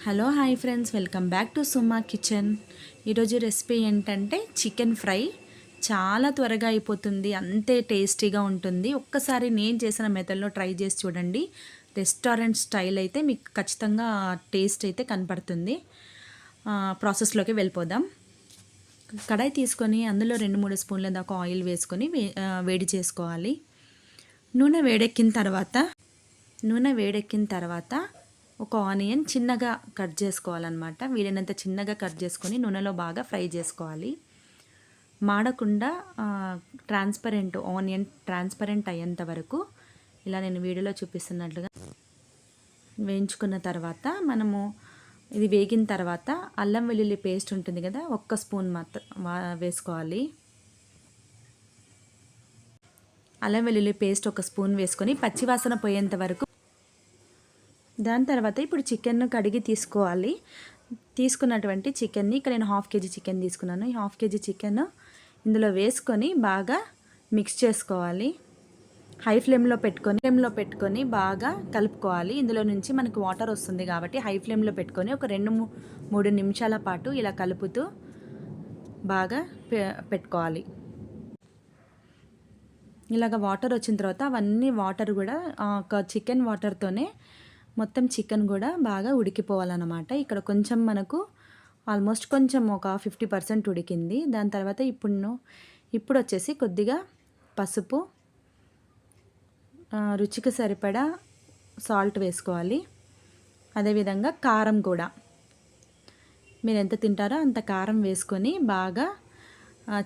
Hello hi friends, welcome back to Suma kitchen. ఈరోజు recipe ఏంటంటే chicken fry. చాలా త్వరగా అయిపోతుంది, అంతే టేస్టీగా ఉంటుంది. ఒక్కసారి నేను చేసిన మెథడ్లో ట్రై చేసి చూడండి. రెస్టారెంట్ స్టైల్ అయితే మీకు ఖచ్చితంగా టేస్ట్ అయితే కనపడుతుంది. ప్రాసెస్లోకి వెళ్ళిపోదాం. కడాయి తీసుకొని అందులో 2-3 స్పూన్ల దాకా ఆయిల్ వేసుకొని వేడి చేసుకోవాలి. నూనె వేడెక్కిన తర్వాత ఒక ఆనియన్ చిన్నగా కట్ చేసుకోవాలన్నమాట. వీలైనంత చిన్నగా కట్ చేసుకొని నూనెలో బాగా ఫ్రై చేసుకోవాలి. మాడకుండా ఆనియన్ ట్రాన్స్పరెంట్ అయ్యేంత వరకు ఇలా నేను వీడియోలో చూపిస్తున్నట్లుగా వేయించుకున్న తర్వాత మనము ఇది వేగిన తర్వాత అల్లం వెల్లుల్లి పేస్ట్ ఉంటుంది కదా, 1 స్పూన్ వేసుకోవాలి. అల్లం వెల్లుల్లి పేస్ట్ 1 స్పూన్ వేసుకొని పచ్చివాసన పోయేంత వరకు. దాని తర్వాత ఇప్పుడు చికెన్ను కడిగి తీసుకోవాలి. తీసుకున్నటువంటి చికెన్ని ఇక్కడ నేను 1/2 kg చికెన్ తీసుకున్నాను. ఈ 1/2 kg చికెన్ ఇందులో వేసుకొని బాగా మిక్స్ చేసుకోవాలి. హై ఫ్లేమ్లో పెట్టుకొని బాగా కలుపుకోవాలి. ఇందులో నుంచి మనకు వాటర్ వస్తుంది కాబట్టి హై ఫ్లేమ్లో పెట్టుకొని ఒక 2-3 నిమిషాల పాటు ఇలా కలుపుతూ బాగా పెట్టుకోవాలి. ఇలాగ వాటర్ వచ్చిన తర్వాత అవన్నీ వాటర్ కూడా ఒక చికెన్ వాటర్తోనే మొత్తం చికెన్ కూడా బాగా ఉడికిపోవాలన్నమాట. ఇక్కడ కొంచెం మనకు ఆల్మోస్ట్ కొంచెం ఒక 50% ఉడికింది. దాని తర్వాత ఇప్పుడు వచ్చేసి కొద్దిగా పసుపు, రుచికి సరిపడా సాల్ట్ వేసుకోవాలి. అదేవిధంగా కారం కూడా మీరు ఎంత తింటారో అంత కారం వేసుకొని బాగా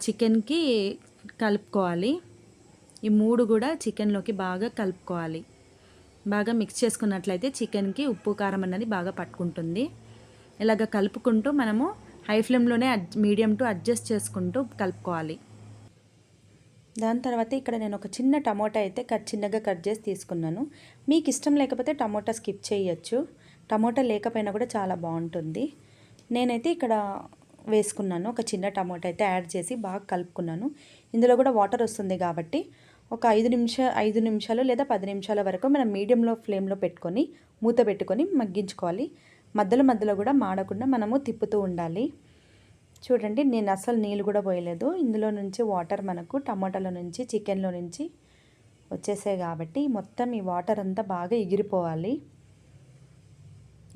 చికెన్కి కలుపుకోవాలి. ఈ 3 కూడా చికెన్లోకి బాగా కలుపుకోవాలి. బాగా మిక్స్ చేసుకున్నట్లయితే చికెన్కి ఉప్పు కారం అన్నది బాగా పట్టుకుంటుంది. ఇలాగ కలుపుకుంటూ మనము హై ఫ్లేమ్లోనే మీడియం టు అడ్జస్ట్ చేసుకుంటూ కలుపుకోవాలి. దాని తర్వాత ఇక్కడ నేను ఒక చిన్న టమోటా అయితే చిన్నగా కట్ చేసి తీసుకున్నాను. మీకు ఇష్టం లేకపోతే టమోటా స్కిప్ చేయొచ్చు. టమోటా లేకపోయినా కూడా చాలా బాగుంటుంది. నేనైతే ఇక్కడ వేసుకున్నాను. ఒక చిన్న టమోటా అయితే యాడ్ చేసి బాగా కలుపుకున్నాను. ఇందులో కూడా వాటర్ వస్తుంది కాబట్టి ఒక 5 నిమిషాలు లేదా 10 నిమిషాల వరకు మనం మీడియంలో ఫ్లేమ్లో పెట్టుకొని మూత పెట్టుకొని మగ్గించుకోవాలి. మధ్యలో కూడా మాడకుండా మనము తిప్పుతూ ఉండాలి. చూడండి, నేను అసలు నీళ్ళు కూడా పోయలేదు. ఇందులో నుంచి వాటర్ మనకు టమాటాలో నుంచి చికెన్లో నుంచి వచ్చేసాయి కాబట్టి మొత్తం ఈ వాటర్ అంతా బాగా ఎగిరిపోవాలి.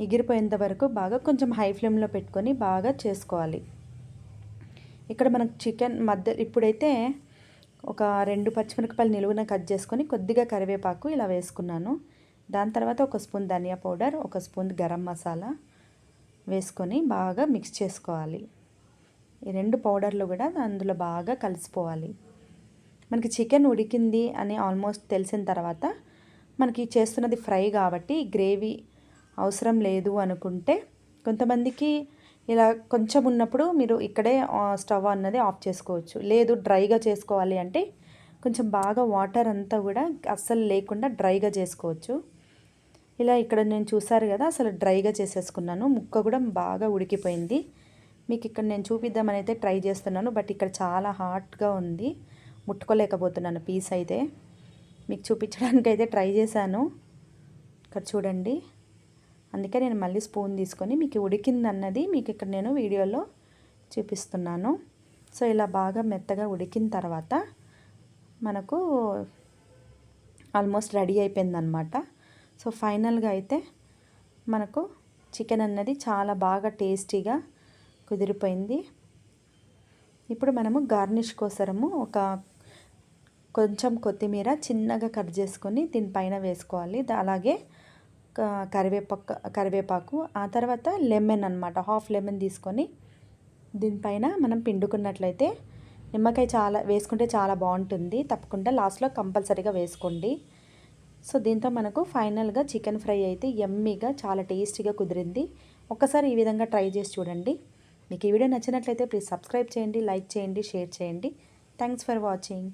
ఎగిరిపోయేంత వరకు బాగా కొంచెం హై ఫ్లేమ్లో పెట్టుకొని బాగా చేసుకోవాలి. ఇక్కడ మనకు చికెన్ ఇప్పుడైతే ఒక 2 పచ్చిమిరపకాయలు నిలువున కట్ చేసుకొని కొద్దిగా కరివేపాకు ఇలా వేసుకున్నాను. దాని తర్వాత 1 స్పూన్ ధనియా పౌడర్, 1 స్పూన్ గరం మసాలా వేసుకొని బాగా మిక్స్ చేసుకోవాలి. ఈ 2 పౌడర్లు కూడా అందులో బాగా కలిసిపోవాలి. మనకి చికెన్ ఉడికింది అని ఆల్మోస్ట్ తెలిసిన తర్వాత మనకి చేస్తున్నది ఫ్రై కాబట్టి గ్రేవీ అవసరం లేదు అనుకుంటే కొంతమందికి ఇలా కొంచెం ఉన్నప్పుడు మీరు ఇక్కడే స్టవ్ అన్నది ఆఫ్ చేసుకోవచ్చు. లేదు డ్రైగా చేసుకోవాలి అంటే కొంచెం బాగా వాటర్ అంతా కూడా అస్సలు లేకుండా డ్రైగా చేసుకోవచ్చు. ఇలా ఇక్కడ నేను చూసారు కదా, అసలు డ్రైగా చేసేసుకున్నాను. ముక్క కూడా బాగా ఉడికిపోయింది. మీకు ఇక్కడ నేను చూపిద్దామని అయితే ట్రై చేస్తున్నాను. బట్ ఇక్కడ చాలా హాట్గా ఉంది, ముట్టుకోలేకపోతున్నాను పీస్ అయితే. మీకు చూపించడానికి అయితే ట్రై చేశాను. ఇక్కడ చూడండి, అందుకే నేను మళ్ళీ స్పూన్ తీసుకొని మీకు ఉడికిందన్నది మీకు ఇక్కడ నేను వీడియోలో చూపిస్తున్నాను. సో ఇలా బాగా మెత్తగా ఉడికిన తర్వాత మనకు ఆల్మోస్ట్ రెడీ అయిపోయిందనమాట. సో ఫైనల్గా అయితే మనకు చికెన్ అన్నది చాలా బాగా టేస్టీగా కుదిరిపోయింది. ఇప్పుడు మనము గార్నిష్ కోసము కొంచెం కొత్తిమీర చిన్నగా కట్ చేసుకొని దీనిపైన వేసుకోవాలి. అలాగే కరివేపాకు, ఆ తర్వాత లెమన్ అన్నమాట, 1/2 లెమన్ తీసుకొని దీనిపైన మనం పిండుకున్నట్లయితే నిమ్మకాయ వేసుకుంటే చాలా బాగుంటుంది. తప్పకుండా లాస్ట్లో కంపల్సరీగా వేసుకోండి. సో దీంతో మనకు ఫైనల్గా చికెన్ ఫ్రై అయితే యమ్మీగా చాలా టేస్టీగా కుదిరింది. ఒక్కసారి ఈ విధంగా ట్రై చేసి చూడండి. మీకు ఈ వీడియో నచ్చినట్లయితే ప్లీజ్ సబ్స్క్రైబ్ చేయండి, లైక్ చేయండి, షేర్ చేయండి. Thanks for watching.